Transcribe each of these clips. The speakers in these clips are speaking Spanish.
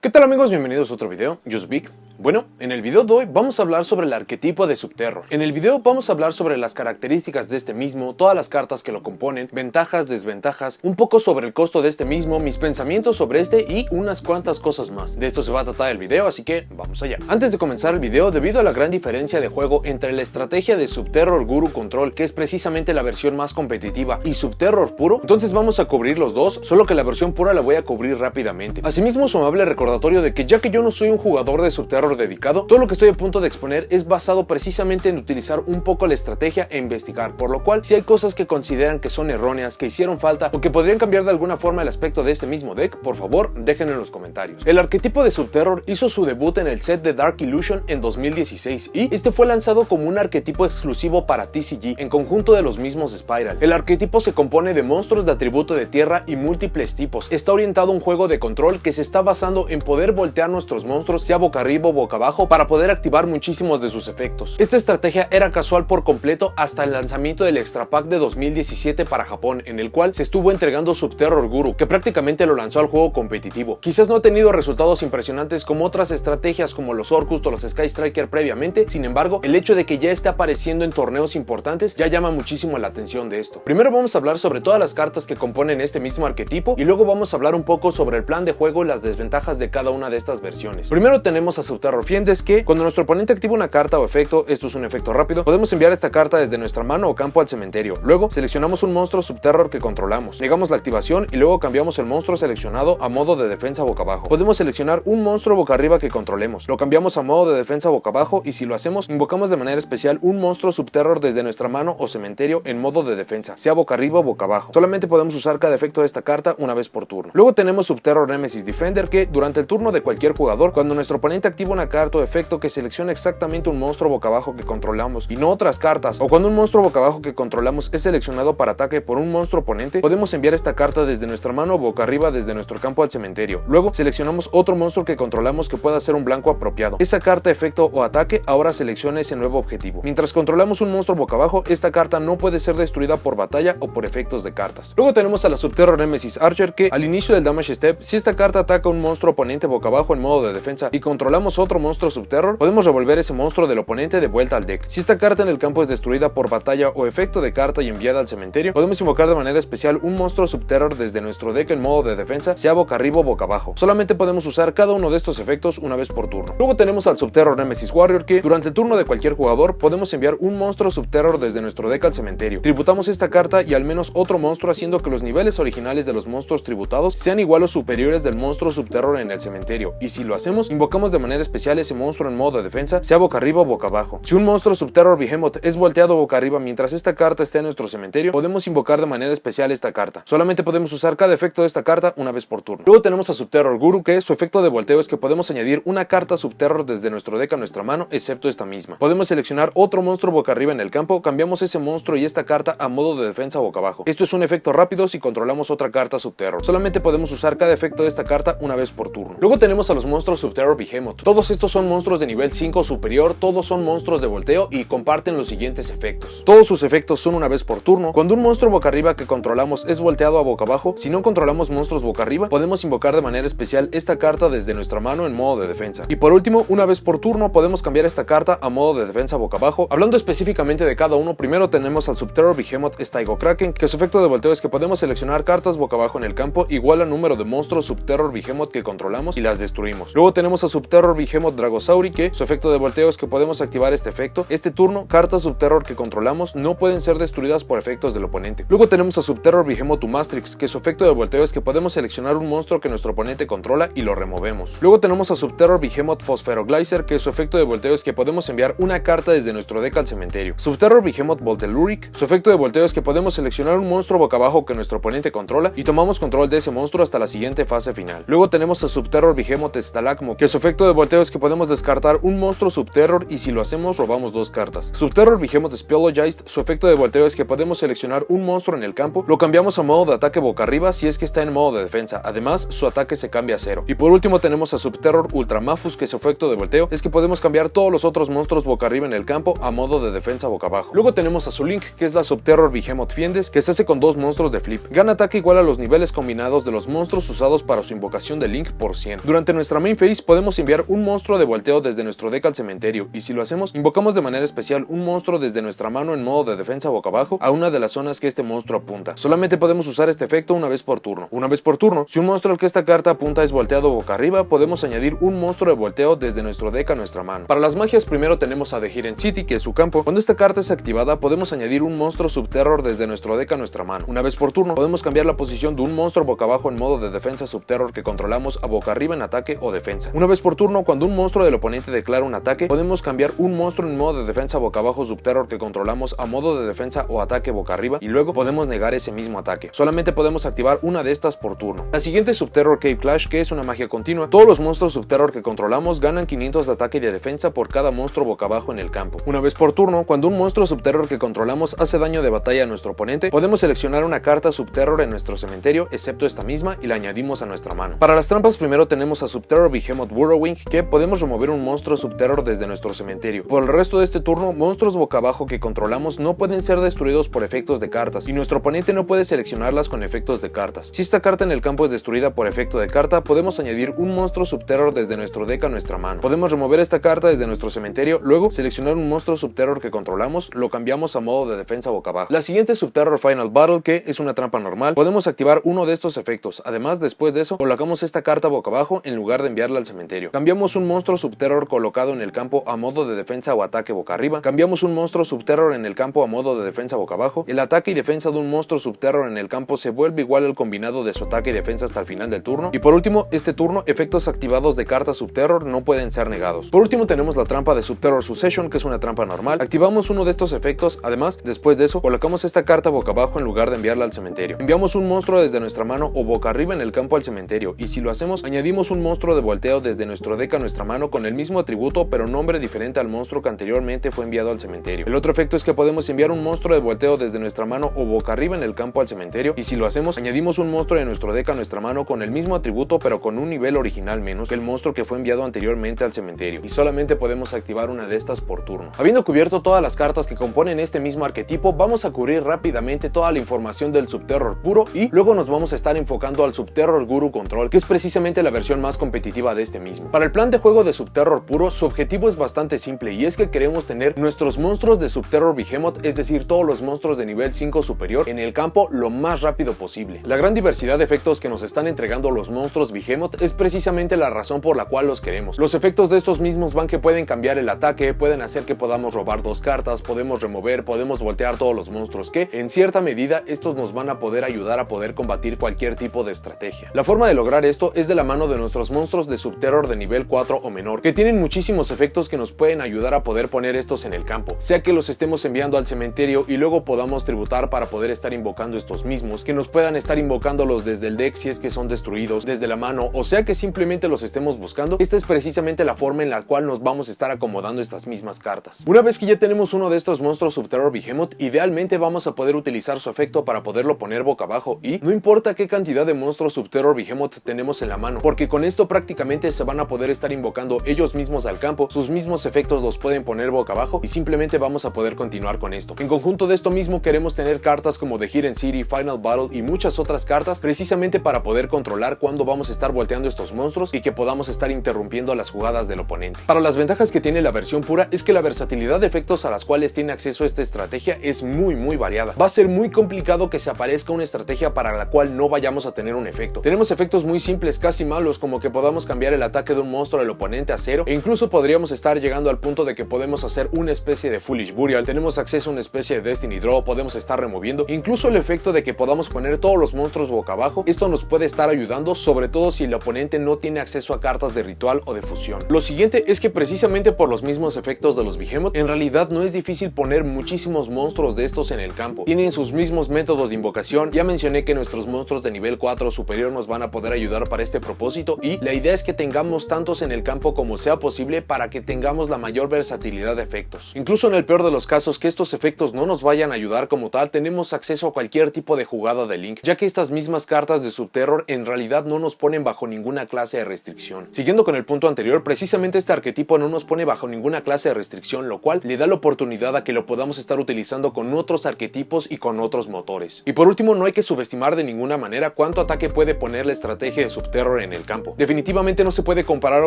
¿Qué tal amigos? Bienvenidos a otro video, yo soy Vic. Bueno, en el video de hoy vamos a hablar sobre el arquetipo de Subterror. En el video vamos a hablar sobre las características de este mismo, todas las cartas que lo componen, ventajas, desventajas, un poco sobre el costo de este mismo, mis pensamientos sobre este y unas cuantas cosas más. De esto se va a tratar el video, así que vamos allá. Antes de comenzar el video, debido a la gran diferencia de juego entre la estrategia de Subterror Guru Control, que es precisamente la versión más competitiva, y Subterror puro, entonces vamos a cubrir los dos, solo que la versión pura la voy a cubrir rápidamente. Asimismo, su amable recordatorio de que ya que yo no soy un jugador de Subterror dedicado, todo lo que estoy a punto de exponer es basado precisamente en utilizar un poco la estrategia e investigar, por lo cual si hay cosas que consideran que son erróneas, que hicieron falta o que podrían cambiar de alguna forma el aspecto de este mismo deck, por favor déjenlo en los comentarios. El arquetipo de Subterror hizo su debut en el set de Dark Illusion en 2016 y este fue lanzado como un arquetipo exclusivo para TCG en conjunto de los mismos Spiral. El arquetipo se compone de monstruos de atributo de tierra y múltiples tipos. Está orientado a un juego de control que se está basando en poder voltear nuestros monstruos sea boca arriba o boca abajo para poder activar muchísimos de sus efectos. Esta estrategia era casual por completo hasta el lanzamiento del Extra Pack de 2017 para Japón, en el cual se estuvo entregando Subterror Guru, que prácticamente lo lanzó al juego competitivo. Quizás no ha tenido resultados impresionantes como otras estrategias como los Orcust o los Sky Striker previamente, sin embargo, el hecho de que ya esté apareciendo en torneos importantes ya llama muchísimo la atención de esto. Primero vamos a hablar sobre todas las cartas que componen este mismo arquetipo y luego vamos a hablar un poco sobre el plan de juego y las desventajas de cada una de estas versiones. Primero tenemos a Subterror Fiendes, que cuando nuestro oponente activa una carta o efecto, esto es un efecto rápido, podemos enviar esta carta desde nuestra mano o campo al cementerio. Luego seleccionamos un monstruo Subterror que controlamos, negamos la activación y luego cambiamos el monstruo seleccionado a modo de defensa boca abajo. Podemos seleccionar un monstruo boca arriba que controlemos, lo cambiamos a modo de defensa boca abajo y si lo hacemos, invocamos de manera especial un monstruo Subterror desde nuestra mano o cementerio en modo de defensa, sea boca arriba o boca abajo. Solamente podemos usar cada efecto de esta carta una vez por turno. Luego tenemos Subterror Nemesis Defender, que durante el turno de cualquier jugador, cuando nuestro oponente activa una carta o efecto que selecciona exactamente un monstruo boca abajo que controlamos y no otras cartas, o cuando un monstruo boca abajo que controlamos es seleccionado para ataque por un monstruo oponente, podemos enviar esta carta desde nuestra mano boca arriba desde nuestro campo al cementerio. Luego seleccionamos otro monstruo que controlamos que pueda ser un blanco apropiado. Esa carta, efecto o ataque ahora selecciona ese nuevo objetivo. Mientras controlamos un monstruo boca abajo, esta carta no puede ser destruida por batalla o por efectos de cartas. Luego tenemos a la Subterror Nemesis Archer, que al inicio del Damage Step, si esta carta ataca a un monstruo oponente boca abajo en modo de defensa y controlamos otro monstruo Subterror, podemos revolver ese monstruo del oponente de vuelta al deck. Si esta carta en el campo es destruida por batalla o efecto de carta y enviada al cementerio, podemos invocar de manera especial un monstruo Subterror desde nuestro deck en modo de defensa, sea boca arriba o boca abajo. Solamente podemos usar cada uno de estos efectos una vez por turno. Luego tenemos al Subterror Nemesis Warrior, que durante el turno de cualquier jugador podemos enviar un monstruo Subterror desde nuestro deck al cementerio. Tributamos esta carta y al menos otro monstruo, haciendo que los niveles originales de los monstruos tributados sean igual o superiores del monstruo Subterror en el cementerio, y si lo hacemos, invocamos de manera especial ese monstruo en modo de defensa, sea boca arriba o boca abajo. Si un monstruo Subterror Behemoth es volteado boca arriba mientras esta carta esté en nuestro cementerio, podemos invocar de manera especial esta carta. Solamente podemos usar cada efecto de esta carta una vez por turno. Luego tenemos a Subterror Guru, que su efecto de volteo es que podemos añadir una carta Subterror desde nuestro deck a nuestra mano, excepto esta misma. Podemos seleccionar otro monstruo boca arriba en el campo, cambiamos ese monstruo y esta carta a modo de defensa boca abajo. Esto es un efecto rápido si controlamos otra carta Subterror. Solamente podemos usar cada efecto de esta carta una vez por turno. Luego tenemos a los monstruos Subterror Behemoth. Todos estos son monstruos de nivel 5 o superior, todos son monstruos de volteo y comparten los siguientes efectos. Todos sus efectos son una vez por turno. Cuando un monstruo boca arriba que controlamos es volteado a boca abajo, si no controlamos monstruos boca arriba, podemos invocar de manera especial esta carta desde nuestra mano en modo de defensa. Y por último, una vez por turno podemos cambiar esta carta a modo de defensa boca abajo. Hablando específicamente de cada uno, primero tenemos al Subterror Behemoth Staigo Kraken, que su efecto de volteo es que podemos seleccionar cartas boca abajo en el campo igual al número de monstruos Subterror Behemoth que controlamos y las destruimos. Luego tenemos a Subterror Behemoth Dragosauri, que su efecto de volteo es que podemos activar este efecto. Este turno, cartas Subterror que controlamos no pueden ser destruidas por efectos del oponente. Luego tenemos a Subterror Behemoth Mastrix, que su efecto de volteo es que podemos seleccionar un monstruo que nuestro oponente controla y lo removemos. Luego tenemos a Subterror Behemoth Phospheroglycer, que su efecto de volteo es que podemos enviar una carta desde nuestro deck al cementerio. Subterror Behemoth Volteluric, su efecto de volteo es que podemos seleccionar un monstruo boca abajo que nuestro oponente controla y tomamos control de ese monstruo hasta la siguiente fase final. Luego tenemos a Subterror Behemoth Stalagmo, que su efecto de volteo es que podemos descartar un monstruo Subterror y si lo hacemos robamos dos cartas. Subterror Behemoth Speleologist, su efecto de volteo es que podemos seleccionar un monstruo en el campo, lo cambiamos a modo de ataque boca arriba si es que está en modo de defensa, además su ataque se cambia a 0. Y por último tenemos a Subterror Ultramafus, que su efecto de volteo es que podemos cambiar todos los otros monstruos boca arriba en el campo a modo de defensa boca abajo. Luego tenemos a su Link, que es la Subterror Behemoth Fiendes, que se hace con dos monstruos de flip. Gana ataque igual a los niveles combinados de los monstruos usados para su invocación de Link por 100%. Durante nuestra main phase podemos enviar un monstruo de volteo desde nuestro deck al cementerio, y si lo hacemos, invocamos de manera especial un monstruo desde nuestra mano en modo de defensa boca abajo a una de las zonas que este monstruo apunta. Solamente podemos usar este efecto una vez por turno. Una vez por turno, si un monstruo al que esta carta apunta es volteado boca arriba, podemos añadir un monstruo de volteo desde nuestro deck a nuestra mano. Para las magias, primero tenemos a The Hidden City, que es su campo. Cuando esta carta es activada, podemos añadir un monstruo subterror desde nuestro deck a nuestra mano. Una vez por turno, podemos cambiar la posición de un monstruo boca abajo en modo de defensa subterror que controlamos a boca arriba en ataque o defensa. Una vez por turno, cuando un monstruo del oponente declara un ataque, podemos cambiar un monstruo en modo de defensa boca abajo subterror que controlamos a modo de defensa o ataque boca arriba, y luego podemos negar ese mismo ataque. Solamente podemos activar una de estas por turno. La siguiente es Subterror Cave Clash, que es una magia continua. Todos los monstruos subterror que controlamos ganan 500 de ataque y de defensa por cada monstruo boca abajo en el campo. Una vez por turno, cuando un monstruo subterror que controlamos hace daño de batalla a nuestro oponente, podemos seleccionar una carta subterror en nuestro cementerio, excepto esta misma, y la añadimos a nuestra mano. Para las trampas, primero tenemos a Subterror Behemoth Burrowing, que podemos remover un monstruo subterror desde nuestro cementerio. Por el resto de este turno, monstruos boca abajo que controlamos no pueden ser destruidos por efectos de cartas, y nuestro oponente no puede seleccionarlas con efectos de cartas. Si esta carta en el campo es destruida por efecto de carta, podemos añadir un monstruo subterror desde nuestro deck a nuestra mano. Podemos remover esta carta desde nuestro cementerio, luego seleccionar un monstruo subterror que controlamos, lo cambiamos a modo de defensa boca abajo. La siguiente es Subterror Final Battle, que es una trampa normal. Podemos activar uno de estos efectos. Además, después de eso, colocamos esta carta boca abajo en lugar de enviarla al cementerio. Cambiamos un monstruo subterror colocado en el campo a modo de defensa o ataque boca arriba. Cambiamos un monstruo subterror en el campo a modo de defensa boca abajo. El ataque y defensa de un monstruo subterror en el campo se vuelve igual al combinado de su ataque y defensa hasta el final del turno. Y por último, este turno, efectos activados de cartas subterror no pueden ser negados. Por último, tenemos la trampa de Subterror Succession, que es una trampa normal. Activamos uno de estos efectos. Además, después de eso, colocamos esta carta boca abajo en lugar de enviarla al cementerio. Enviamos un monstruo desde nuestra mano o boca arriba en el campo al cementerio, y si lo hacemos, añadimos un monstruo de volteo desde nuestro deck a nuestra mano con el mismo atributo pero nombre diferente al monstruo que anteriormente fue enviado al cementerio. El otro efecto es que podemos enviar un monstruo de volteo desde nuestra mano o boca arriba en el campo al cementerio, y si lo hacemos, añadimos un monstruo de nuestro deck a nuestra mano con el mismo atributo pero con un nivel original menos que el monstruo que fue enviado anteriormente al cementerio, y solamente podemos activar una de estas por turno. Habiendo cubierto todas las cartas que componen este mismo arquetipo, vamos a cubrir rápidamente toda la información del Subterror puro, y luego nos vamos a estar enfocando al Subterror Guru Control, que es precisamente la versión más competitiva de este mismo. Para el plan de juego de Subterror puro, su objetivo es bastante simple, y es que queremos tener nuestros monstruos de Subterror Behemoth, es decir, todos los monstruos de nivel 5 superior, en el campo lo más rápido posible. La gran diversidad de efectos que nos están entregando los monstruos Behemoth es precisamente la razón por la cual los queremos. Los efectos de estos mismos van que pueden cambiar el ataque, pueden hacer que podamos robar dos cartas, podemos remover, podemos voltear todos los monstruos, que en cierta medida estos nos van a poder ayudar a poder combatir cualquier tipo de estrategia. La forma de lograr esto es de la mano de nuestros monstruos de Subterror de nivel 4 o menor, que tienen muchísimos efectos que nos pueden ayudar a poder poner estos en el campo, sea que los estemos enviando al cementerio y luego podamos tributar para poder estar invocando estos mismos, que nos puedan estar invocándolos desde el deck si es que son destruidos, desde la mano, o sea que simplemente los estemos buscando. Esta es precisamente la forma en la cual nos vamos a estar acomodando estas mismas cartas. Una vez que ya tenemos uno de estos monstruos Subterror Behemoth, idealmente vamos a poder utilizar su efecto para poderlo poner boca abajo, y no importa qué cantidad de monstruos Subterror Behemoth tenemos en la mano, porque con esto prácticamente se van a poder estar invocando ellos mismos al campo, sus mismos efectos los pueden poner boca abajo y simplemente vamos a poder continuar con esto. En conjunto de esto mismo queremos tener cartas como The Hidden City, Final Battle y muchas otras cartas precisamente para poder controlar cuándo vamos a estar volteando estos monstruos y que podamos estar interrumpiendo las jugadas del oponente. Para las ventajas que tiene la versión pura es que la versatilidad de efectos a las cuales tiene acceso esta estrategia es muy variada. Va a ser muy complicado que se aparezca una estrategia para la cual no vayamos a tener un efecto. Tenemos efectos muy simples, casi malos, como que podamos cambiar el ataque de un monstruo del oponente a 0, e incluso podríamos estar llegando al punto de que podemos hacer una especie de Foolish Burial, tenemos acceso a una especie de Destiny Draw, podemos estar removiendo, incluso el efecto de que podamos poner todos los monstruos boca abajo. Esto nos puede estar ayudando, sobre todo si el oponente no tiene acceso a cartas de ritual o de fusión. Lo siguiente es que precisamente por los mismos efectos de los Behemoth, en realidad no es difícil poner muchísimos monstruos de estos en el campo. Tienen sus mismos métodos de invocación. Ya mencioné que nuestros monstruos de nivel 4 o superior nos van a poder ayudar para este propósito, y la idea es que tengamos tantos en el campo como sea posible para que tengamos la mayor versatilidad de efectos. Incluso en el peor de los casos que estos efectos no nos vayan a ayudar como tal, tenemos acceso a cualquier tipo de jugada de Link, ya que estas mismas cartas de Subterror en realidad no nos ponen bajo ninguna clase de restricción. Siguiendo con el punto anterior, precisamente este arquetipo no nos pone bajo ninguna clase de restricción, lo cual le da la oportunidad a que lo podamos estar utilizando con otros arquetipos y con otros motores. Y por último, no hay que subestimar de ninguna manera cuánto ataque puede poner la estrategia de Subterror Terror en el campo. Definitivamente no se puede comparar a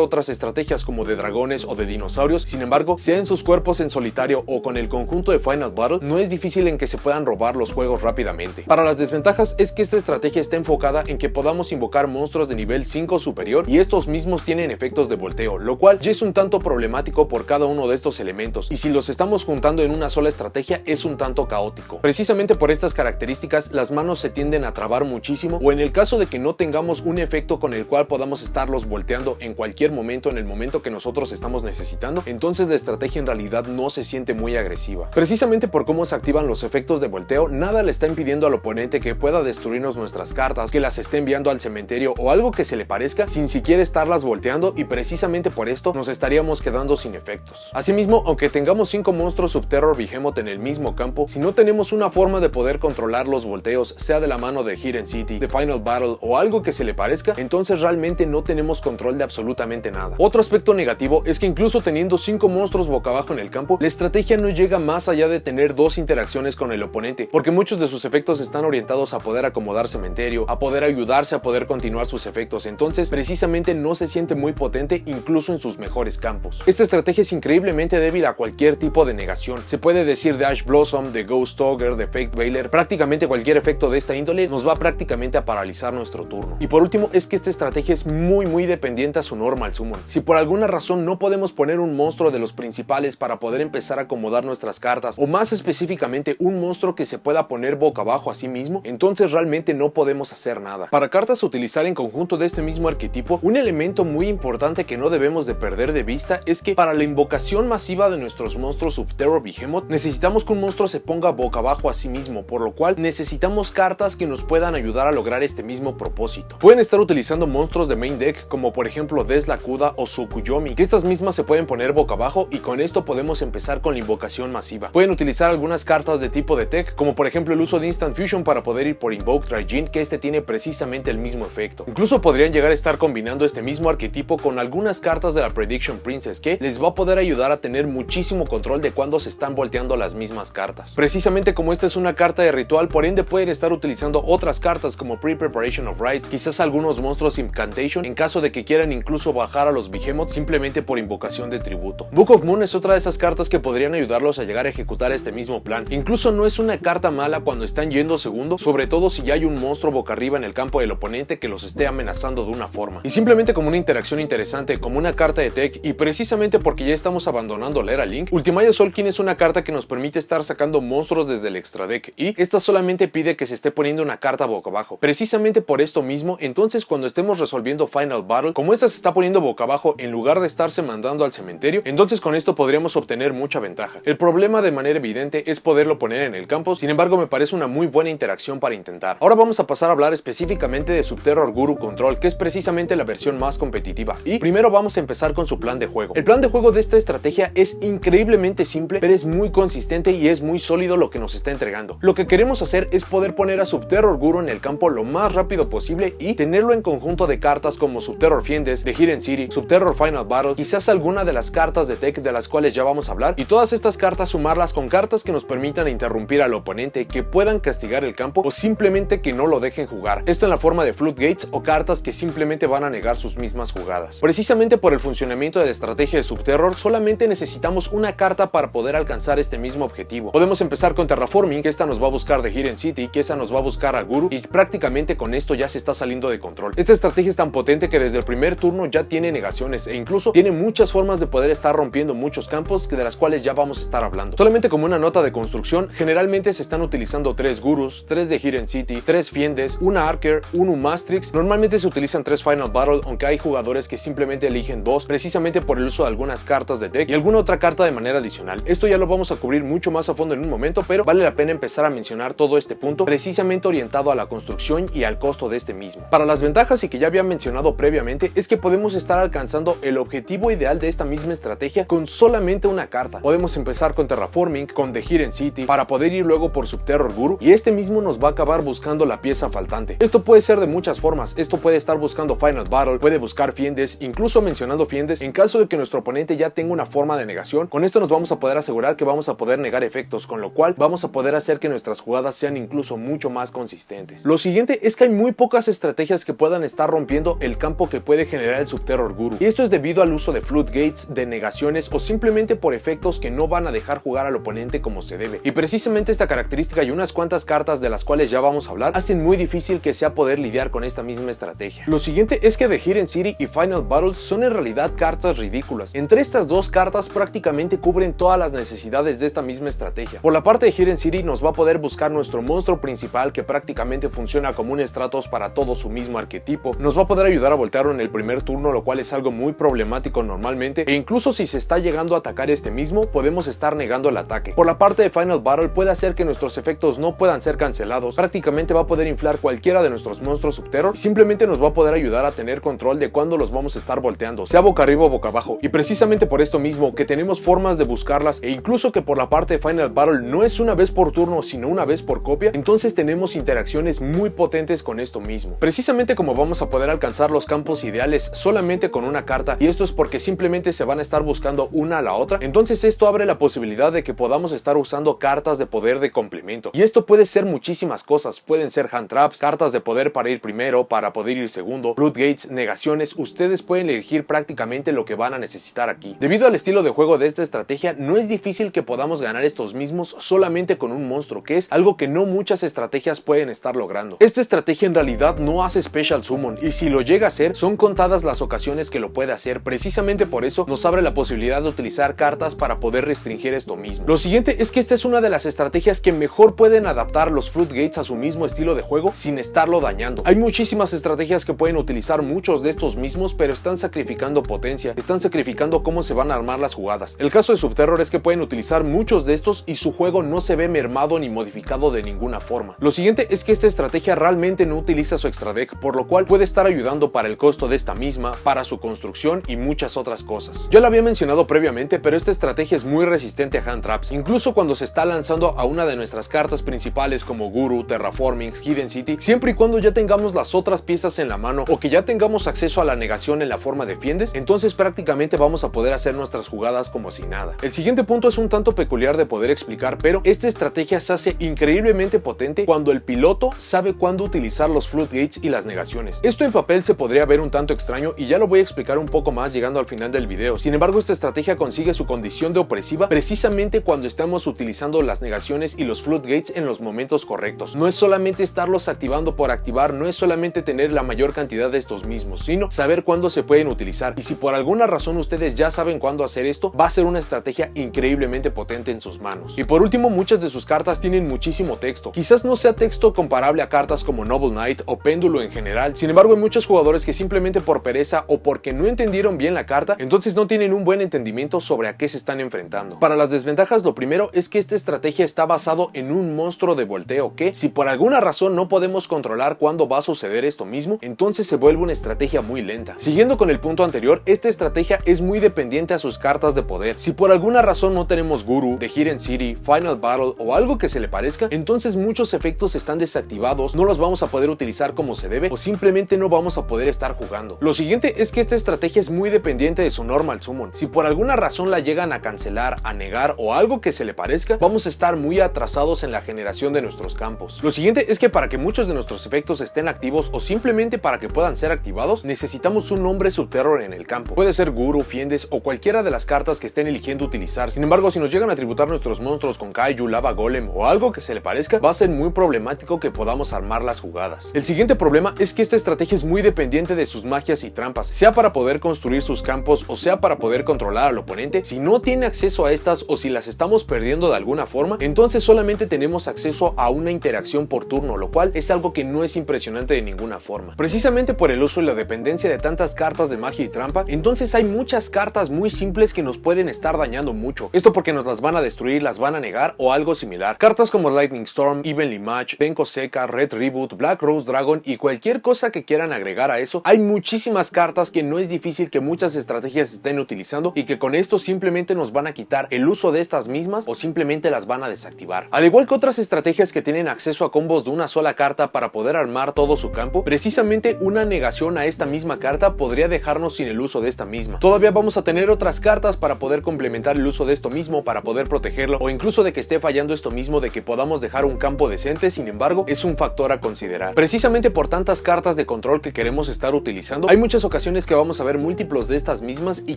otras estrategias como de dragones o de dinosaurios, sin embargo, sea en sus cuerpos en solitario o con el conjunto de Final Battle, no es difícil en que se puedan robar los juegos rápidamente. Para las desventajas es que esta estrategia está enfocada en que podamos invocar monstruos de nivel 5 superior y estos mismos tienen efectos de volteo, lo cual ya es un tanto problemático por cada uno de estos elementos, y si los estamos juntando en una sola estrategia es un tanto caótico. Precisamente por estas características, las manos se tienden a trabar muchísimo, o en el caso de que no tengamos un efecto con el cual podamos estarlos volteando en cualquier momento, en el momento que nosotros estamos necesitando, entonces la estrategia en realidad no se siente muy agresiva. Precisamente por cómo se activan los efectos de volteo, nada le está impidiendo al oponente que pueda destruirnos nuestras cartas, que las esté enviando al cementerio o algo que se le parezca sin siquiera estarlas volteando, y precisamente por esto nos estaríamos quedando sin efectos. Asimismo, aunque tengamos 5 monstruos Subterror Behemoth en el mismo campo, si no tenemos una forma de poder controlar los volteos, sea de la mano de Hidden City, de Final Battle o algo que se le parezca, entonces realmente no tenemos control de absolutamente nada. Otro aspecto negativo es que incluso teniendo 5 monstruos boca abajo en el campo, la estrategia no llega más allá de tener 2 interacciones con el oponente, porque muchos de sus efectos están orientados a poder acomodar cementerio, a poder ayudarse a poder continuar sus efectos, entonces precisamente no se siente muy potente incluso en sus mejores campos. Esta estrategia es increíblemente débil a cualquier tipo de negación. Se puede decir de Ash Blossom, de Ghost Ogre, de Fate Veiler, prácticamente cualquier efecto de esta índole nos va prácticamente a paralizar nuestro turno. Y por último es que esta estrategia es muy dependiente a su normal summon. Si por alguna razón no podemos poner un monstruo de los principales para poder empezar a acomodar nuestras cartas, o más específicamente un monstruo que se pueda poner boca abajo a sí mismo, entonces realmente no podemos hacer nada. Para cartas a utilizar en conjunto de este mismo arquetipo, un elemento muy importante que no debemos de perder de vista es que para la invocación masiva de nuestros monstruos Subterror Behemoth necesitamos que un monstruo se ponga boca abajo a sí mismo, por lo cual necesitamos cartas que nos puedan ayudar a lograr este mismo propósito. Pueden estar utilizando monstruos de main deck como por ejemplo Deslakuda o Tsukuyomi, que estas mismas se pueden poner boca abajo y con esto podemos empezar con la invocación masiva. Pueden utilizar algunas cartas de tipo de tech, como por ejemplo el uso de Instant Fusion para poder ir por Invoke Raijin, que este tiene precisamente el mismo efecto. Incluso podrían llegar a estar combinando este mismo arquetipo con algunas cartas de la Prediction Princess, que les va a poder ayudar a tener muchísimo control de cuando se están volteando las mismas cartas. Precisamente como esta es una carta de ritual, por ende pueden estar utilizando otras cartas como Pre-Preparation of Rites, quizás algunos monstruos Incantation, en caso de que quieran incluso bajar a los Behemoth simplemente por invocación de tributo. Book of Moon es otra de esas cartas que podrían ayudarlos a llegar a ejecutar este mismo plan. Incluso no es una carta mala cuando están yendo segundo, sobre todo si ya hay un monstruo boca arriba en el campo del oponente que los esté amenazando de una forma. Y simplemente como una interacción interesante, como una carta de tech, y precisamente porque ya estamos abandonando la era Link, Ultimaya Solkin es una carta que nos permite estar sacando monstruos desde el extra deck, y esta solamente pide que se esté poniendo una carta boca abajo. Precisamente por esto mismo, entonces cuando estemos resolviendo Final Battle, como esta se está poniendo boca abajo en lugar de estarse mandando al cementerio, entonces con esto podríamos obtener mucha ventaja. El problema de manera evidente es poderlo poner en el campo, sin embargo me parece una muy buena interacción para intentar. Ahora vamos a pasar a hablar específicamente de Subterror Guru Control, que es precisamente la versión más competitiva, y primero vamos a empezar con su plan de juego. El plan de juego de esta estrategia es increíblemente simple, pero es muy consistente y es muy sólido lo que nos está entregando. Lo que queremos hacer es poder poner a Subterror Guru en el campo lo más rápido posible y tenerlo en conjunto de cartas como Subterror Fiendes, de Hidden City, Subterror Final Battle, quizás alguna de las cartas de tech de las cuales ya vamos a hablar, y todas estas cartas sumarlas con cartas que nos permitan interrumpir al oponente, que puedan castigar el campo o simplemente que no lo dejen jugar. Esto en la forma de Floodgates o cartas que simplemente van a negar sus mismas jugadas. Precisamente por el funcionamiento de la estrategia de Subterror, solamente necesitamos una carta para poder alcanzar este mismo objetivo. Podemos empezar con Terraforming, que esta nos va a buscar de Hidden City, que esta nos va a buscar a Guru, y prácticamente con esto ya se está saliendo de control. Esta estrategia es tan potente que desde el primer turno ya tiene negaciones e incluso tiene muchas formas de poder estar rompiendo muchos campos de las cuales ya vamos a estar hablando. Solamente como una nota de construcción, generalmente se están utilizando 3 Gurus, 3 de Hidden City, 3 Fiendes, una Archer, un Umastrix. Normalmente se utilizan 3 Final Battle, aunque hay jugadores que simplemente eligen 2 precisamente por el uso de algunas cartas de deck y alguna otra carta de manera adicional. Esto ya lo vamos a cubrir mucho más a fondo en un momento, pero vale la pena empezar a mencionar todo este punto precisamente orientado a la construcción y al costo de este mismo. Para las ventajas y que ya había mencionado previamente es que podemos estar alcanzando el objetivo ideal de esta misma estrategia con solamente una carta. Podemos empezar con Terraforming, con The Hidden City, para poder ir luego por Subterror Guru, y este mismo nos va a acabar buscando la pieza faltante. Esto puede ser de muchas formas. Esto puede estar buscando Final Battle, puede buscar Fiendes, incluso mencionando Fiendes en caso de que nuestro oponente ya tenga una forma de negación. Con esto nos vamos a poder asegurar que vamos a poder negar efectos, con lo cual vamos a poder hacer que nuestras jugadas sean incluso mucho más consistentes. Lo siguiente es que hay muy pocas estrategias que puedan estar estar rompiendo el campo que puede generar el Subterror Guru. Y esto es debido al uso de Floodgates, de negaciones o simplemente por efectos que no van a dejar jugar al oponente como se debe. Y precisamente esta característica y unas cuantas cartas de las cuales ya vamos a hablar hacen muy difícil que sea poder lidiar con esta misma estrategia. Lo siguiente es que The Hidden City y Final Battles son en realidad cartas ridículas. Entre estas dos cartas prácticamente cubren todas las necesidades de esta misma estrategia. Por la parte de Hidden City nos va a poder buscar nuestro monstruo principal que prácticamente funciona como un Stratos para todo su mismo arquetipo. Nos va a poder ayudar a voltearlo en el primer turno, lo cual es algo muy problemático normalmente, e incluso si se está llegando a atacar este mismo, podemos estar negando el ataque. Por la parte de Final Battle puede hacer que nuestros efectos no puedan ser cancelados. Prácticamente va a poder inflar cualquiera de nuestros monstruos Subterror y simplemente nos va a poder ayudar a tener control de cuándo los vamos a estar volteando, sea boca arriba o boca abajo. Y precisamente por esto mismo que tenemos formas de buscarlas, e incluso que por la parte de Final Battle no es una vez por turno sino una vez por copia, entonces tenemos interacciones muy potentes con esto mismo. Precisamente como vamos a poder alcanzar los campos ideales solamente con una carta, y esto es porque simplemente se van a estar buscando una a la otra, entonces esto abre la posibilidad de que podamos estar usando cartas de poder de complemento. Y esto puede ser muchísimas cosas, pueden ser hand traps, cartas de poder para ir primero, para poder ir segundo, floodgates, negaciones. Ustedes pueden elegir prácticamente lo que van a necesitar aquí. Debido al estilo de juego de esta estrategia, no es difícil que podamos ganar estos mismos solamente con un monstruo, que es algo que no muchas estrategias pueden estar logrando. Esta estrategia en realidad no hace Special Summon, y si lo llega a hacer, son contadas las ocasiones que lo puede hacer. Precisamente por eso nos abre la posibilidad de utilizar cartas para poder restringir esto mismo. Lo siguiente es que esta es una de las estrategias que mejor pueden adaptar los Floodgates a su mismo estilo de juego sin estarlo dañando. Hay muchísimas estrategias que pueden utilizar muchos de estos mismos, pero están sacrificando potencia, están sacrificando cómo se van a armar las jugadas. El caso de Subterror es que pueden utilizar muchos de estos y su juego no se ve mermado ni modificado de ninguna forma. Lo siguiente es que esta estrategia realmente no utiliza su extra deck, por lo cual puede estar ayudando para el costo de esta misma, para su construcción y muchas otras cosas. Yo la había mencionado previamente, pero esta estrategia es muy resistente a hand traps, incluso cuando se está lanzando a una de nuestras cartas principales como Guru, Terraforming, Hidden City, siempre y cuando ya tengamos las otras piezas en la mano o que ya tengamos acceso a la negación en la forma de Fiendes, entonces prácticamente vamos a poder hacer nuestras jugadas como si nada. El siguiente punto es un tanto peculiar de poder explicar, pero esta estrategia se hace increíblemente potente cuando el piloto sabe cuándo utilizar los floodgates y las negaciones. Esto en papel se podría ver un tanto extraño y ya lo voy a explicar un poco más llegando al final del video. Sin embargo, esta estrategia consigue su condición de opresiva precisamente cuando estamos utilizando las negaciones y los floodgates en los momentos correctos. No es solamente estarlos activando por activar, no es solamente tener la mayor cantidad de estos mismos, sino saber cuándo se pueden utilizar. Y si por alguna razón ustedes ya saben cuándo hacer esto, va a ser una estrategia increíblemente potente en sus manos. Y por último, muchas de sus cartas tienen muchísimo texto. Quizás no sea texto comparable a cartas como Noble Knight o Péndulo en general, sin embargo hay muchos jugadores que simplemente por pereza o porque no entendieron bien la carta, entonces no tienen un buen entendimiento sobre a qué se están enfrentando. Para las desventajas, lo primero es que esta estrategia está basado en un monstruo de volteo que, si por alguna razón no podemos controlar cuándo va a suceder esto mismo, entonces se vuelve una estrategia muy lenta. Siguiendo con el punto anterior, esta estrategia es muy dependiente a sus cartas de poder. Si por alguna razón no tenemos Guru, The Hidden City, Final Battle o algo que se le parezca, entonces muchos efectos están desactivados, no los vamos a poder utilizar como se debe o simplemente no vamos a poder estar jugando. Lo siguiente es que esta estrategia es muy dependiente de su Normal Summon. Si por alguna razón la llegan a cancelar, a negar o algo que se le parezca, vamos a estar muy atrasados en la generación de nuestros campos. Lo siguiente es que para que muchos de nuestros efectos estén activos o simplemente para que puedan ser activados, necesitamos un nombre Subterror en el campo. Puede ser Guru, Fiendes o cualquiera de las cartas que estén eligiendo utilizar. Sin embargo, si nos llegan a tributar nuestros monstruos con Kaiju, Lava Golem o algo que se le parezca, va a ser muy problemático que podamos armar las jugadas. El siguiente problema es que esta estrategia es muy dependiente de sus magias y trampas, sea para poder construir sus campos o sea para poder controlar al oponente. Si no tiene acceso a estas o si las estamos perdiendo de alguna forma, entonces solamente tenemos acceso a una interacción por turno, lo cual es algo que no es impresionante de ninguna forma. Precisamente por el uso y la dependencia de tantas cartas de magia y trampa, entonces hay muchas cartas muy simples que nos pueden estar dañando mucho. Esto porque nos las van a destruir, las van a negar o algo similar. Cartas como Lightning Storm, Evenly Match, Benko Seca, Red Reboot, Black Rose Dragon y cualquier cosa que quieran agregar a eso, hay muchísimas cartas que no es difícil que muchas estrategias estén utilizando y que con esto simplemente nos van a quitar el uso de estas mismas o simplemente las van a desactivar. Al igual que otras estrategias que tienen acceso a combos de una sola carta para poder armar todo su campo, precisamente una negación a esta misma carta podría dejarnos sin el uso de esta misma. Todavía vamos a tener otras cartas para poder complementar el uso de esto mismo, para poder protegerlo o incluso de que esté fallando esto mismo, de que podamos dejar un campo decente. Sin embargo, es un factor a considerar. Precisamente por tantas cartas de control que queremos estar utilizando, hay muchas ocasiones que vamos a ver múltiplos de estas mismas y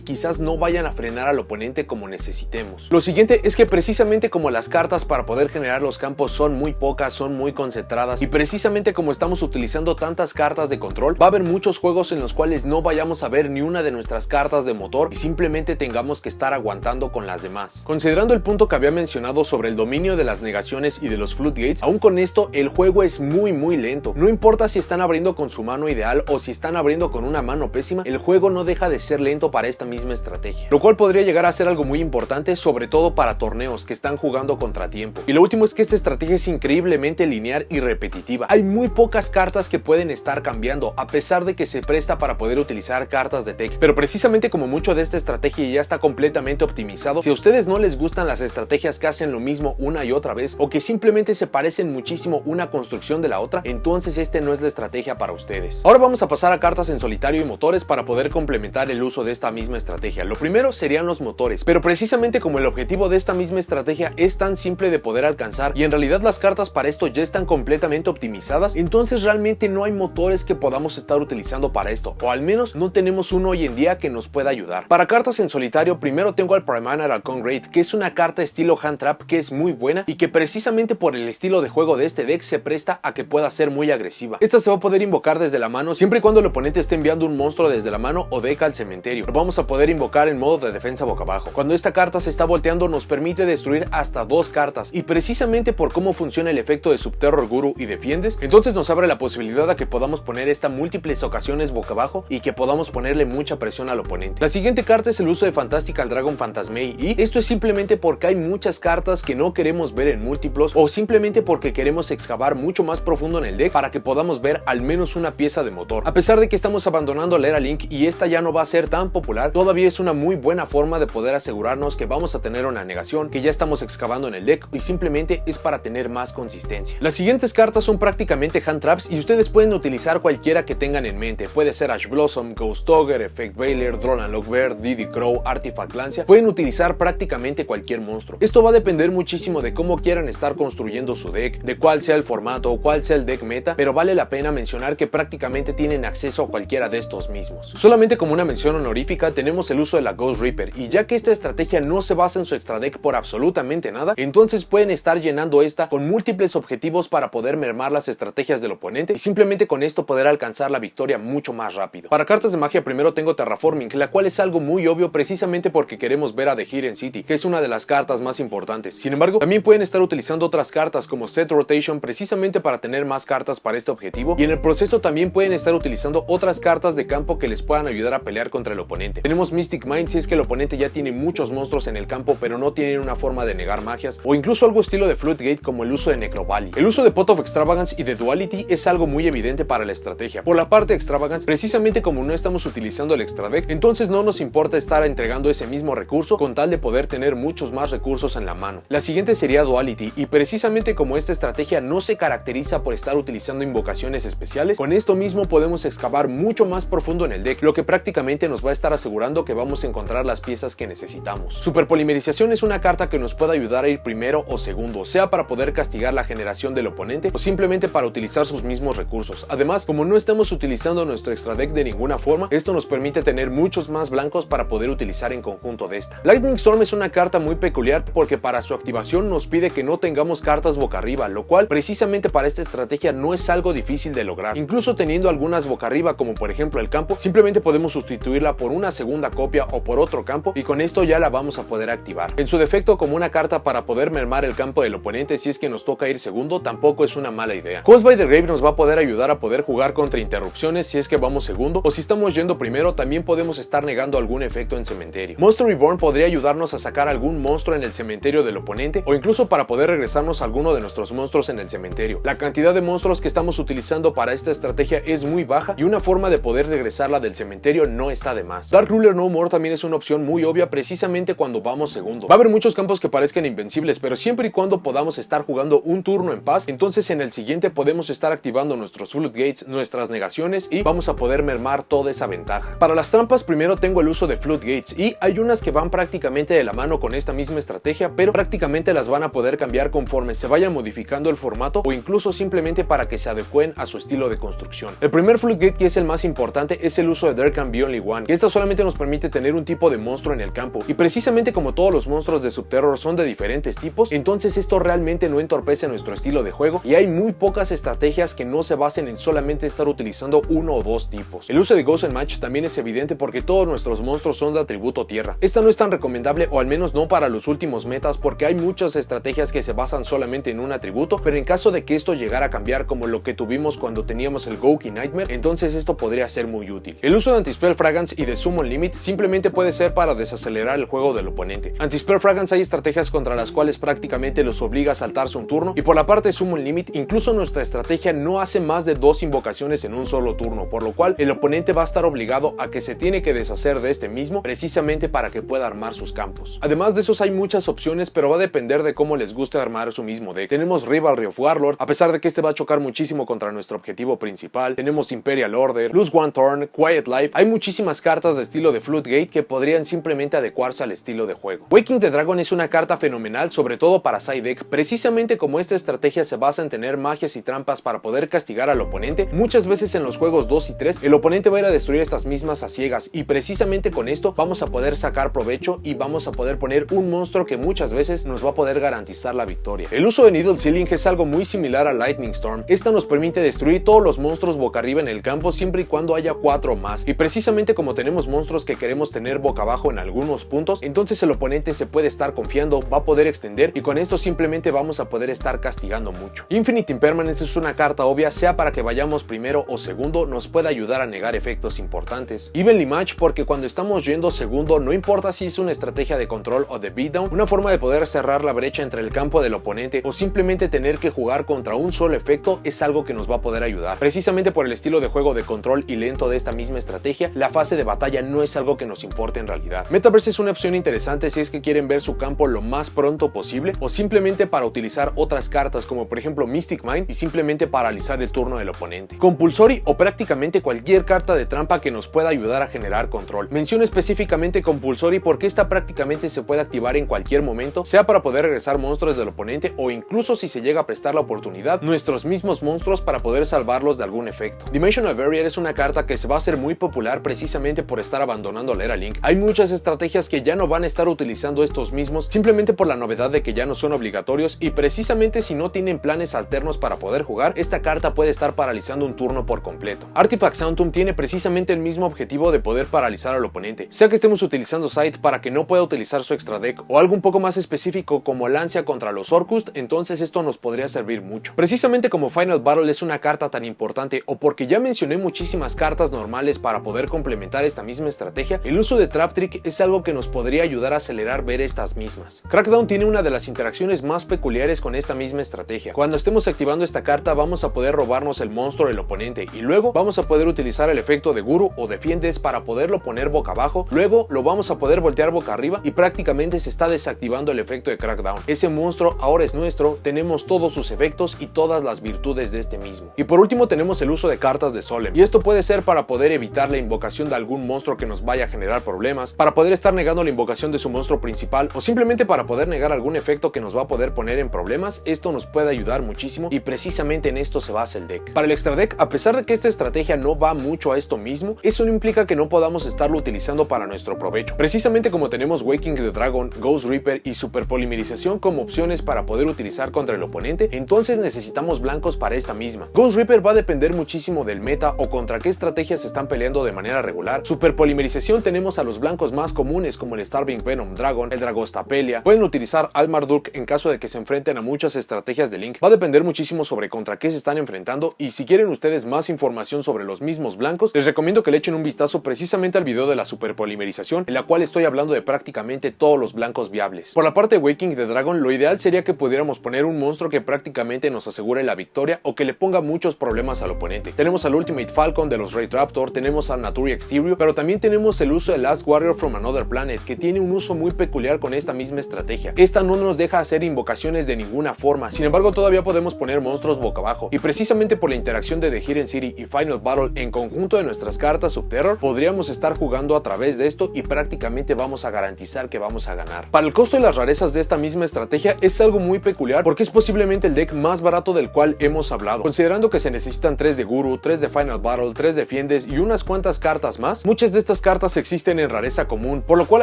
quizás no vayan a frenar al oponente como necesitemos. Lo siguiente es que precisamente como las cartas para poder generar los campos son muy pocas, son muy concentradas, y precisamente como estamos utilizando tantas cartas de control, va a haber muchos juegos en los cuales no vayamos a ver ni una de nuestras cartas de motor y simplemente tengamos que estar aguantando con las demás. Considerando el punto que había mencionado sobre el dominio de las negaciones y de los floodgates, aún con esto el juego es muy lento. No importa si están abriendo con su mano ideal o si están abriendo con una mano pésima, el juego no deja de ser lento para esta misma estrategia, lo cual podría llegar a ser algo muy importante, sobre todo para torneos que están jugando contratiempo. Y lo último es que esta estrategia es increíblemente lineal y repetitiva. Hay muy pocas cartas que pueden estar cambiando, a pesar de que se presta para poder utilizar cartas de tech, pero precisamente como mucho de esta estrategia ya está completamente optimizado, si a ustedes no les gustan las estrategias que hacen lo mismo una y otra vez, o que simplemente se parecen muchísimo una construcción de la otra, entonces este no es la estrategia para ustedes. Ahora vamos a pasar a cartas en solitario y motores para poder complementar el uso de esta misma estrategia. Lo primero serían los motores, pero precisamente como el objetivo de esta misma estrategia es tan simple de poder alcanzar y en realidad las cartas para esto ya están completamente optimizadas, entonces realmente no hay motores que podamos estar utilizando para esto, o al menos no tenemos uno hoy en día que nos pueda ayudar. Para cartas en solitario, primero tengo al Primaner Halcón Great, que es una carta estilo Hand Trap que es muy buena y que precisamente por el estilo de juego de este deck se presta a que pueda ser muy agresiva. Esta se va a poder invocar desde la mano siempre y cuando el oponente esté enviando un monstruo desde la mano o deck al cementerio. Lo vamos a poder invocar en modo de defensa boca abajo. Cuando esta carta se está volteando nos permite destruir hasta 2 cartas, y precisamente por cómo funciona el efecto de Subterror Guru y defiendes, entonces nos abre la posibilidad de que podamos poner esta múltiples ocasiones boca abajo y que podamos ponerle mucha presión al oponente. La siguiente carta es el uso de Fantastical Dragon Phantasmei, y esto es simplemente porque hay muchas cartas que no queremos ver en múltiplos, o simplemente porque queremos excavar mucho más profundo en el deck para que podamos ver al menos una pieza de motor. A pesar de que estamos abandonando la era Link y esta ya no va a ser tan popular, todavía es una muy buena forma de poder asegurarnos que vamos a tener una negación, que ya estamos excavando en el deck, y simplemente es para tener más consistencia. Las siguientes cartas son prácticamente hand traps y ustedes pueden utilizar cualquiera que tengan en mente. Puede ser Ash Blossom, Ghost Ogre, Effect Veiler, Droll and Lockbeard, Diddy Crow, Artifact Lancia. Pueden utilizar prácticamente cualquier monstruo. Esto va a depender muchísimo de cómo quieran estar construyendo su deck, de cuál sea el formato o cuál sea el deck meta, pero vale la pena mencionar que prácticamente tienen acceso a cualquiera de estos mismos. Solamente como una mención honorífica tenemos el uso de la Ghost Reaper, y ya que esta estrategia no se basa en su extra deck por absolutamente nada, entonces pueden estar llenando esta con múltiples objetivos para poder mermar las estrategias del oponente y simplemente con esto poder alcanzar la victoria mucho más rápido. Para cartas de magia primero tengo Terraforming, la cual es algo muy obvio precisamente porque queremos ver a The Hidden City, que es una de las cartas más importantes. Sin embargo, también pueden estar utilizando otras cartas como Set Rotation precisamente para tener más cartas para este objetivo, y en el proceso también pueden estar utilizando otras cartas de campo que les puedan ayudar a pelear contra el oponente. Tenemos Mystic Mind si es que el oponente ya tiene muchos monstruos en el campo pero no tienen una forma de negar magias, o incluso algo estilo de Floodgate como el uso de Necrovalley. El uso de Pot of Extravagance y de Duality es algo muy evidente para la estrategia. Por la parte de Extravagance, precisamente como no estamos utilizando el extra deck, entonces no nos importa estar entregando ese mismo recurso con tal de poder tener muchos más recursos en la mano. La siguiente sería Duality, y precisamente como esta estrategia no se caracteriza por estar utilizando invocaciones especiales, con esto mismo podemos excavar mucho más profundo en el deck, lo que prácticamente nos va a estar asegurando que vamos a encontrar las piezas que necesitamos. Superpolimerización es una carta que nos puede ayudar a ir primero o segundo, sea para poder castigar la generación del oponente o simplemente para utilizar sus mismos recursos. Además, como no estamos utilizando nuestro extra deck de ninguna forma, esto nos permite tener muchos más blancos para poder utilizar en conjunto de esta. Lightning Storm es una carta muy peculiar porque para su activación nos pide que no tengamos cartas boca arriba, lo cual precisamente para esta estrategia no es algo difícil de lograr. Incluso teniendo algunas boca arriba, como por ejemplo el campo, simplemente podemos sustituirla por una segunda copia o por otro campo, y con esto ya la vamos a poder activar. En su defecto, como una carta para poder mermar el campo del oponente si es que nos toca ir segundo, tampoco es una mala idea. Calls by the Grave nos va a poder ayudar a poder jugar contra interrupciones si es que vamos segundo, o si estamos yendo primero también podemos estar negando algún efecto en cementerio. Monster Reborn podría ayudarnos a sacar algún monstruo en el cementerio del oponente, o incluso para poder regresarnos a alguno de nuestros monstruos en el cementerio. La cantidad de monstruos que estamos utilizando para esta estrategia es muy baja, y una forma de poder regresarla del cementerio no está de más. Dark Ruler No More también es una opción muy obvia precisamente cuando vamos segundo. Va a haber muchos campos que parezcan invencibles, pero siempre y cuando podamos estar jugando un turno en paz, entonces en el siguiente podemos estar activando nuestros Floodgates, nuestras negaciones, y vamos a poder mermar toda esa ventaja. Para las trampas primero tengo el uso de Floodgates, y hay unas que van prácticamente de la mano con esta misma estrategia, pero prácticamente las van a poder cambiar conforme se vaya modificando el formato, o incluso simplemente para que se adecuen a su estilo de construcción. construcción. El primer floodgate, que es el más importante, es el uso de There Can Be Only One, que esta solamente nos permite tener un tipo de monstruo en el campo, y precisamente como todos los monstruos de Subterror son de diferentes tipos, entonces esto realmente no entorpece nuestro estilo de juego, y hay muy pocas estrategias que no se basen en solamente estar utilizando uno o dos tipos. El uso de Ghost and Match también es evidente porque todos nuestros monstruos son de atributo tierra. Esta no es tan recomendable, o al menos no para los últimos metas, porque hay muchas estrategias que se basan solamente en un atributo, pero en caso de que esto llegara a cambiar, como lo que tuvimos cuando teníamos el Gouki Nightmare, entonces esto podría ser muy útil. El uso de Anti-Spell Fragrance y de Summon Limit simplemente puede ser para desacelerar el juego del oponente. Anti-Spell Fragrance hay estrategias contra las cuales prácticamente los obliga a saltarse un turno, y por la parte de Summon Limit, incluso nuestra estrategia no hace más de 2 invocaciones en un solo turno, por lo cual el oponente va a estar obligado a que se tiene que deshacer de este mismo precisamente para que pueda armar sus campos. Además de esos hay muchas opciones, pero va a depender de cómo les guste armar su mismo deck. Tenemos Rivalry of Warlord, a pesar de que este va a chocar muchísimo contra nuestro objetivo principal. Tenemos Imperial Order, Lose One Turn, Quiet Life. Hay muchísimas cartas de estilo de Floodgate que podrían simplemente adecuarse al estilo de juego. Waking the Dragon es una carta fenomenal, sobre todo para side deck, precisamente como esta estrategia se basa en tener magias y trampas para poder castigar al oponente. Muchas veces en los juegos 2 y 3 el oponente va a ir a destruir estas mismas a ciegas, y precisamente con esto vamos a poder sacar provecho y vamos a poder poner un monstruo que muchas veces nos va a poder garantizar la victoria. El uso de Needle Ceiling es algo muy similar a Lightning Storm. Esta nos permite destruir todos los monstruos boca arriba en el campo siempre y cuando haya 4 más, y precisamente como tenemos monstruos que queremos tener boca abajo en algunos puntos, entonces el oponente se puede estar confiando, va a poder extender, y con esto simplemente vamos a poder estar castigando mucho. Infinite Impermanence es una carta obvia, sea para que vayamos primero o segundo, nos puede ayudar a negar efectos importantes. Evenly Match, porque cuando estamos yendo segundo, no importa si es una estrategia de control o de beatdown, una forma de poder cerrar la brecha entre el campo del oponente o simplemente tener que jugar contra un solo efecto, es algo que nos va a poder ayudar. Precisamente por el estilo de juego de control y lento de esta misma estrategia, la fase de batalla no es algo que nos importe en realidad. Metaverse es una opción interesante si es que quieren ver su campo lo más pronto posible, o simplemente para utilizar otras cartas como por ejemplo Mystic Mine y simplemente paralizar el turno del oponente. Compulsory, o prácticamente cualquier carta de trampa que nos pueda ayudar a generar control. Menciono específicamente Compulsory porque esta prácticamente se puede activar en cualquier momento, sea para poder regresar monstruos del oponente o incluso si se llega a prestar la oportunidad, nuestros mismos monstruos para poder salvarlos de algún efecto. Dimensional Barrier es una carta que se va a hacer muy popular precisamente por estar abandonando la era Link. Hay muchas estrategias que ya no van a estar utilizando estos mismos simplemente por la novedad de que ya no son obligatorios, y precisamente si no tienen planes alternos para poder jugar, esta carta puede estar paralizando un turno por completo. Artifact Sanctum tiene precisamente el mismo objetivo de poder paralizar al oponente, sea que estemos utilizando Sight para que no pueda utilizar su extra deck o algo un poco más específico como Lancia contra los Orcust, entonces esto nos podría servir mucho. Precisamente como Final Battle es una carta tan importante, o porque ya mencioné muchísimas cartas normales para poder complementar esta misma estrategia, el uso de Trap Trick es algo que nos podría ayudar a acelerar ver estas mismas. Crackdown tiene una de las interacciones más peculiares con esta misma estrategia. Cuando estemos activando esta carta vamos a poder robarnos el monstruo del oponente, y luego vamos a poder utilizar el efecto de Guru o Defiendes para poderlo poner boca abajo, luego lo vamos a poder voltear boca arriba y prácticamente se está desactivando el efecto de Crackdown. Ese monstruo ahora es nuestro, tenemos todos sus efectos y todas las virtudes de este mismo. Y por último tenemos el uso de cartas de Solemn, y esto puede ser para poder evitar la invocación de algún monstruo que nos vaya a generar problemas, para poder estar negando la invocación de su monstruo principal, o simplemente para poder negar algún efecto que nos va a poder poner en problemas. Esto nos puede ayudar muchísimo y precisamente en esto se basa el deck. Para el extra deck, a pesar de que esta estrategia no va mucho a esto mismo, eso no implica que no podamos estarlo utilizando para nuestro provecho. Precisamente como tenemos Waking the Dragon, Ghost Reaper y Super Polimerización como opciones para poder utilizar contra el oponente, entonces necesitamos blancos para esta misma. Ghost Reaper va a depender muchísimo del meta o contra qué estrategias se están peleando de manera regular. Super Polimerización tenemos a los blancos más comunes como el Starving Venom Dragon, el Dragostapelia. Pueden utilizar Almarduk en caso de que se enfrenten a muchas estrategias de Link. Va a depender muchísimo sobre contra qué se están enfrentando, y si quieren ustedes más información sobre los mismos blancos, les recomiendo que le echen un vistazo precisamente al video de la Super Polimerización, en la cual estoy hablando de prácticamente todos los blancos viables. Por la parte de Waking the Dragon, lo ideal sería que pudiéramos poner un monstruo que prácticamente nos asegure la victoria o que le ponga muchos problemas al oponente. Tenemos al Ultimate Falcon de los Raid Raptor, tenemos al Naturi Exterior, pero también tenemos el uso de Last Warrior from Another Planet, que tiene un uso muy peculiar con esta misma estrategia. Esta no nos deja hacer invocaciones de ninguna forma, sin embargo todavía podemos poner monstruos boca abajo, y precisamente por la interacción de The Hidden City y Final Battle en conjunto de nuestras cartas Subterror, podríamos estar jugando a través de esto y prácticamente vamos a garantizar que vamos a ganar. Para el costo y las rarezas de esta misma estrategia es algo muy peculiar porque es posiblemente el deck más barato del cual hemos hablado, considerando que se necesita necesitan 3 de Guru, 3 de Final Battle, 3 de Fiendes y unas cuantas cartas más. Muchas de estas cartas existen en rareza común, por lo cual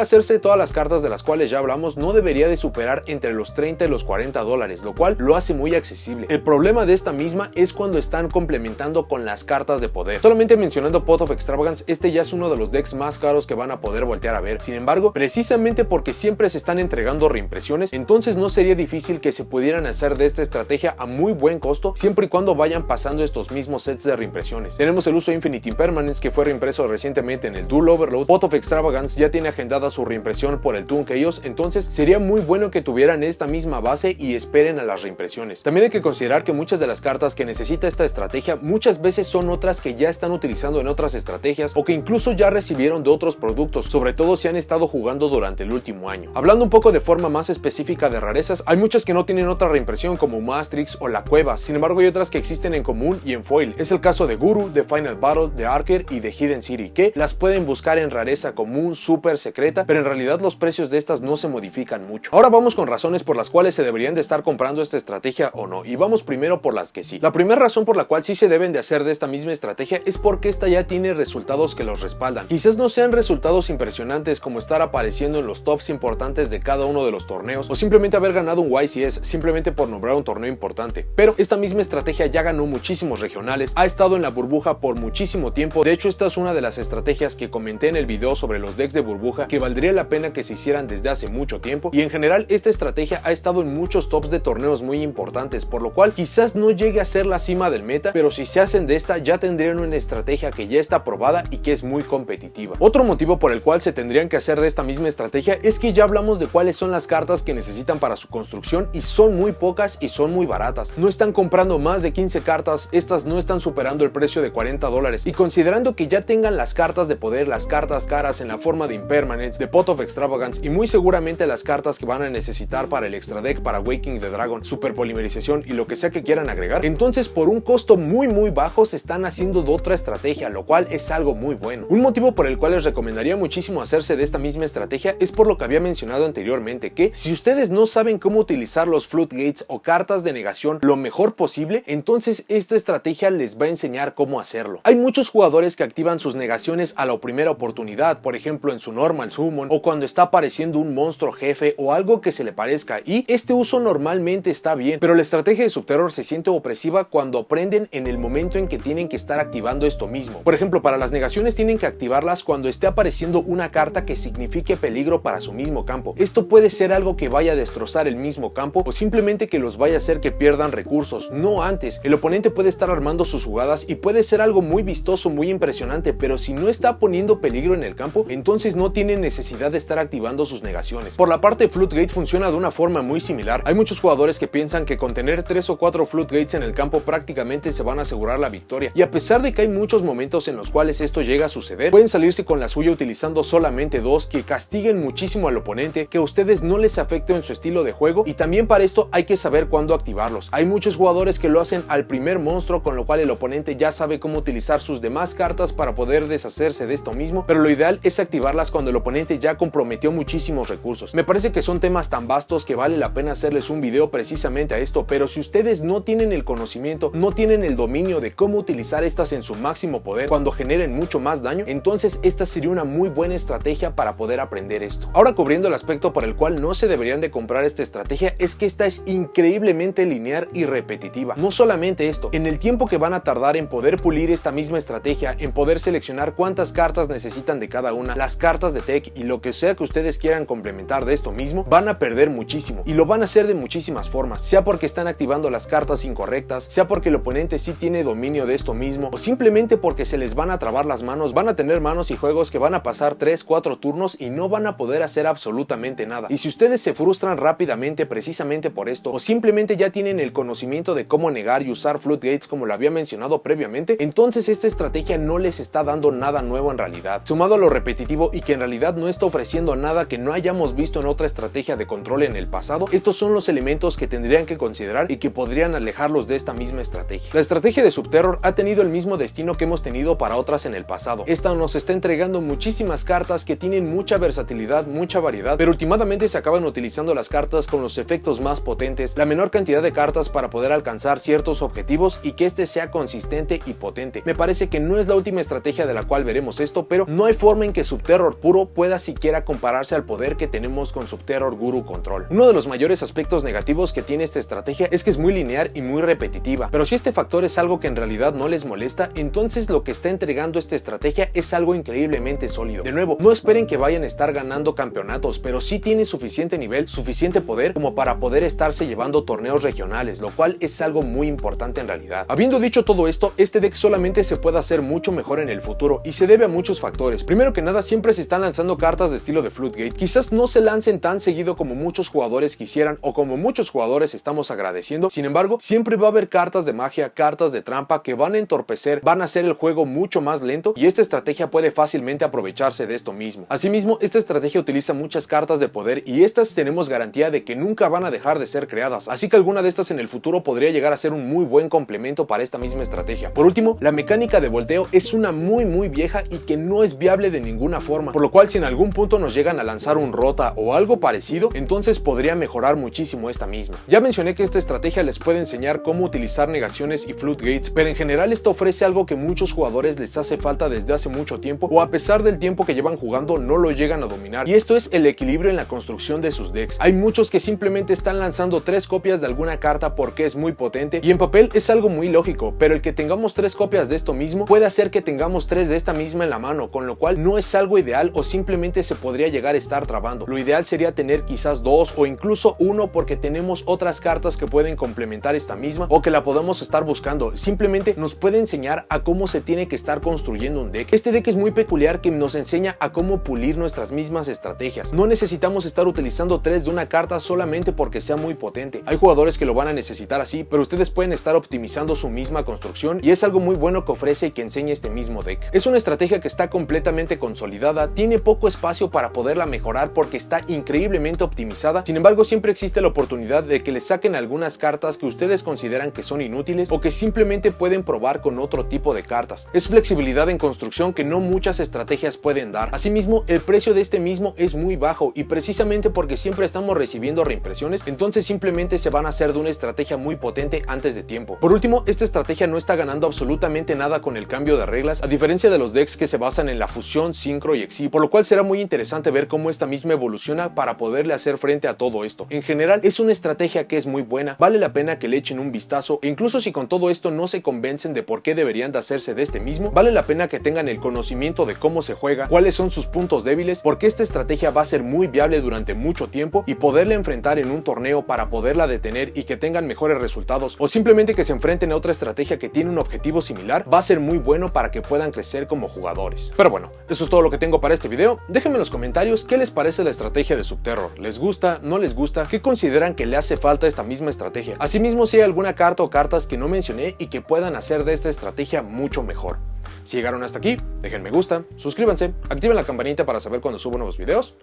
hacerse todas las cartas de las cuales ya hablamos no debería de superar entre los 30 y los 40 dólares, lo cual lo hace muy accesible. El problema de esta misma es cuando están complementando con las cartas de poder. Solamente mencionando Pot of Extravagance, este ya es uno de los decks más caros que van a poder voltear a ver. Sin embargo, precisamente porque siempre se están entregando reimpresiones, entonces no sería difícil que se pudieran hacer de esta estrategia a muy buen costo, siempre y cuando vayan pasando estos mismos sets de reimpresiones. Tenemos el uso de Infinite Impermanence, que fue reimpreso recientemente en el Duel Overload. Pot of Extravagance ya tiene agendada su reimpresión por el Toon Chaos, entonces sería muy bueno que tuvieran esta misma base y esperen a las reimpresiones. También hay que considerar que muchas de las cartas que necesita esta estrategia muchas veces son otras que ya están utilizando en otras estrategias o que incluso ya recibieron de otros productos, sobre todo si han estado jugando durante el último año. Hablando un poco de forma más específica de rarezas, hay muchas que no tienen otra reimpresión como Mastrix o La Cueva, sin embargo hay otras que existen en común y en foil. Es el caso de Guru, de Final Battle, de Archer y de Hidden City, que las pueden buscar en rareza común, súper secreta, pero en realidad los precios de estas no se modifican mucho. Ahora vamos con razones por las cuales se deberían de estar comprando esta estrategia o no, y vamos primero por las que sí. La primera razón por la cual sí se deben de hacer de esta misma estrategia es porque esta ya tiene resultados que los respaldan. Quizás no sean resultados impresionantes como estar apareciendo en los tops importantes de cada uno de los torneos o simplemente haber ganado un YCS simplemente por nombrar un torneo importante, pero esta misma estrategia ya ganó muchísimos regionales, ha estado en la burbuja por muchísimo tiempo. De hecho, esta es una de las estrategias que comenté en el video sobre los decks de burbuja que valdría la pena que se hicieran desde hace mucho tiempo, y en general esta estrategia ha estado en muchos tops de torneos muy importantes, por lo cual quizás no llegue a ser la cima del meta, pero si se hacen de esta ya tendrían una estrategia que ya está probada y que es muy competitiva. Otro motivo por el cual se tendrían que hacer de esta misma estrategia es que ya hablamos de cuáles son las cartas que necesitan para su construcción y son muy pocas y son muy baratas. No están comprando más de 15 cartas, estas no están superando el precio de 40 dólares, y considerando que ya tengan las cartas de poder, las cartas caras en la forma de Impermanence, de Pot of Extravagance y muy seguramente las cartas que van a necesitar para el extra deck, para Waking the Dragon, super polimerización y lo que sea que quieran agregar, entonces por un costo muy bajo se están haciendo de otra estrategia, lo cual es algo muy bueno. Un motivo por el cual les recomendaría muchísimo hacerse de esta misma estrategia es por lo que había mencionado anteriormente, que si ustedes no saben cómo utilizar los Floodgates o cartas de negación lo mejor posible, entonces esta estrategia les va a enseñar cómo hacerlo. Hay muchos jugadores que activan sus negaciones a la primera oportunidad, por ejemplo en su normal summon o cuando está apareciendo un monstruo jefe o algo que se le parezca, y este uso normalmente está bien, pero la estrategia de Subterror se siente opresiva cuando aprenden en el momento en que tienen que estar activando esto mismo. Por ejemplo, para las negaciones tienen que activarlas cuando esté apareciendo una carta que signifique peligro para su mismo campo. Esto puede ser algo que vaya a destrozar el mismo campo o simplemente que los vaya a hacer que pierdan recursos, no antes. El oponente puede estar armando sus jugadas y puede ser algo muy vistoso, muy impresionante, pero si no está poniendo peligro en el campo, entonces no tiene necesidad de estar activando sus negaciones. Por la parte de Floodgate funciona de una forma muy similar. Hay muchos jugadores que piensan que con tener 3 o 4 Floodgates en el campo prácticamente se van a asegurar la victoria, y a pesar de que hay muchos momentos en los cuales esto llega a suceder, pueden salirse con la suya utilizando solamente 2 que castiguen muchísimo al oponente, que a ustedes no les afecte en su estilo de juego, y también para esto hay que saber cuándo activarlos. Hay muchos jugadores que lo hacen al primer monstruo, con lo cual el oponente ya sabe cómo utilizar sus demás cartas para poder deshacerse de esto mismo, pero lo ideal es activarlas cuando el oponente ya comprometió muchísimos recursos. Me parece que son temas tan vastos que vale la pena hacerles un video precisamente a esto, pero si ustedes no tienen el conocimiento, no tienen el dominio de cómo utilizar estas en su máximo poder cuando generen mucho más daño, entonces esta sería una muy buena estrategia para poder aprender esto. Ahora, cubriendo el aspecto por el cual no se deberían de comprar esta estrategia, es que esta es increíblemente lineal y repetitiva. No solamente esto, en el tiempo que van a tardar en poder pulir esta misma estrategia, en poder seleccionar cuántas cartas necesitan de cada una, las cartas de tech y lo que sea que ustedes quieran complementar de esto mismo, van a perder muchísimo, y lo van a hacer de muchísimas formas, sea porque están activando las cartas incorrectas, sea porque el oponente sí tiene dominio de esto mismo, o simplemente porque se les van a trabar las manos. Van a tener manos y juegos que van a pasar 3-4 turnos y no van a poder hacer absolutamente nada. Y si ustedes se frustran rápidamente precisamente por esto, o simplemente ya tienen el conocimiento de cómo negar y usar Floodgates como lo había mencionado previamente, entonces esta estrategia no les está dando nada nuevo en realidad. Sumado a lo repetitivo y que en realidad no está ofreciendo nada que no hayamos visto en otra estrategia de control en el pasado, estos son los elementos que tendrían que considerar y que podrían alejarlos de esta misma estrategia. La estrategia de Subterror ha tenido el mismo destino que hemos tenido para otras en el pasado. Esta nos está entregando muchísimas cartas que tienen mucha versatilidad, mucha variedad, pero últimamente se acaban utilizando las cartas con los efectos más potentes, la menor cantidad de cartas para poder alcanzar ciertos objetivos, y que este sea consistente y potente. Me parece que no es la última estrategia de la cual veremos esto, pero no hay forma en que Subterror puro pueda siquiera compararse al poder que tenemos con Subterror Guru Control. Uno de los mayores aspectos negativos que tiene esta estrategia es que es muy lineal y muy repetitiva, pero si este factor es algo que en realidad no les molesta, entonces lo que está entregando esta estrategia es algo increíblemente sólido. De nuevo, no esperen que vayan a estar ganando campeonatos, pero sí tienen suficiente nivel, suficiente poder como para poder estarse llevando torneos regionales, lo cual es algo muy importante en realidad. Habiendo dicho todo esto, este deck solamente se puede hacer mucho mejor en el futuro y se debe a muchos factores. Primero que nada, siempre se están lanzando cartas de estilo de Floodgate. Quizás no se lancen tan seguido como muchos jugadores quisieran o como muchos jugadores estamos agradeciendo. Sin embargo, siempre va a haber cartas de magia, cartas de trampa que van a entorpecer, van a hacer el juego mucho más lento, y esta estrategia puede fácilmente aprovecharse de esto mismo. Asimismo, esta estrategia utiliza muchas cartas de poder y estas tenemos garantía de que nunca van a dejar de ser creadas, así que alguna de estas en el futuro podría llegar a ser un muy buen complemento para esta misma estrategia. Por último, la mecánica de volteo es una muy vieja y que no es viable de ninguna forma, por lo cual si en algún punto nos llegan a lanzar un rota o algo parecido, entonces podría mejorar muchísimo esta misma. Ya mencioné que esta estrategia les puede enseñar cómo utilizar negaciones y floodgates, pero en general esto ofrece algo que muchos jugadores les hace falta desde hace mucho tiempo, o a pesar del tiempo que llevan jugando no lo llegan a dominar, y esto es el equilibrio en la construcción de sus decks. Hay muchos que simplemente están lanzando 3 copias de alguna carta porque es muy potente, y en papel es algo muy lógico, pero el que tengamos 3 copias de esto mismo puede hacer que tengamos 3 de esta misma en la mano, con lo cual no es algo ideal o simplemente se podría llegar a estar trabando. Lo ideal sería tener quizás 2 o incluso 1 porque tenemos otras cartas que pueden complementar esta misma o que la podemos estar buscando. Simplemente nos puede enseñar a cómo se tiene que estar construyendo un deck. Este deck es muy peculiar que nos enseña a cómo pulir nuestras mismas estrategias. No necesitamos estar utilizando 3 de una carta solamente porque sea muy potente. Hay jugadores que lo van a necesitar así, pero ustedes pueden estar optimizando su misma construcción y es algo muy bueno que ofrece y que enseña este mismo deck. Es una estrategia que está completamente consolidada, tiene poco espacio para poderla mejorar porque está increíblemente optimizada. Sin embargo, siempre existe la oportunidad de que le saquen algunas cartas que ustedes consideran que son inútiles o que simplemente pueden probar con otro tipo de cartas. Es flexibilidad en construcción que no muchas estrategias pueden dar. Asimismo, el precio de este mismo es muy bajo y precisamente porque siempre estamos recibiendo reimpresiones, entonces simplemente se van a hacer de una estrategia muy potente antes de tiempo. Por último, esta estrategia no está ganando absolutamente nada con el cambio de reglas, a diferencia de los decks que se basan en la fusión, sincro y exi, por lo cual será muy interesante ver cómo esta misma evoluciona para poderle hacer frente a todo esto. En general, es una estrategia que es muy buena, vale la pena que le echen un vistazo e incluso si con todo esto no se convencen de por qué deberían de hacerse de este mismo, vale la pena que tengan el conocimiento de cómo se juega, cuáles son sus puntos débiles, porque esta estrategia va a ser muy viable durante mucho tiempo y poderla enfrentar en un torneo para poderla detener y que tengan mejores resultados, o simplemente que se enfrenten a otra estrategia que tiene un objetivo similar, va a ser muy bueno para que puedan crecer como jugadores. Pero bueno, eso es todo lo que tengo para este video. Déjenme en los comentarios qué les parece la estrategia de Subterror. ¿Les gusta? ¿No les gusta? ¿Qué consideran que le hace falta a esta misma estrategia? Asimismo, si hay alguna carta o cartas que no mencioné y que puedan hacer de esta estrategia mucho mejor. Si llegaron hasta aquí, dejen me gusta, suscríbanse, activen la campanita para saber cuando subo nuevos videos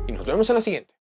y nos vemos en la siguiente.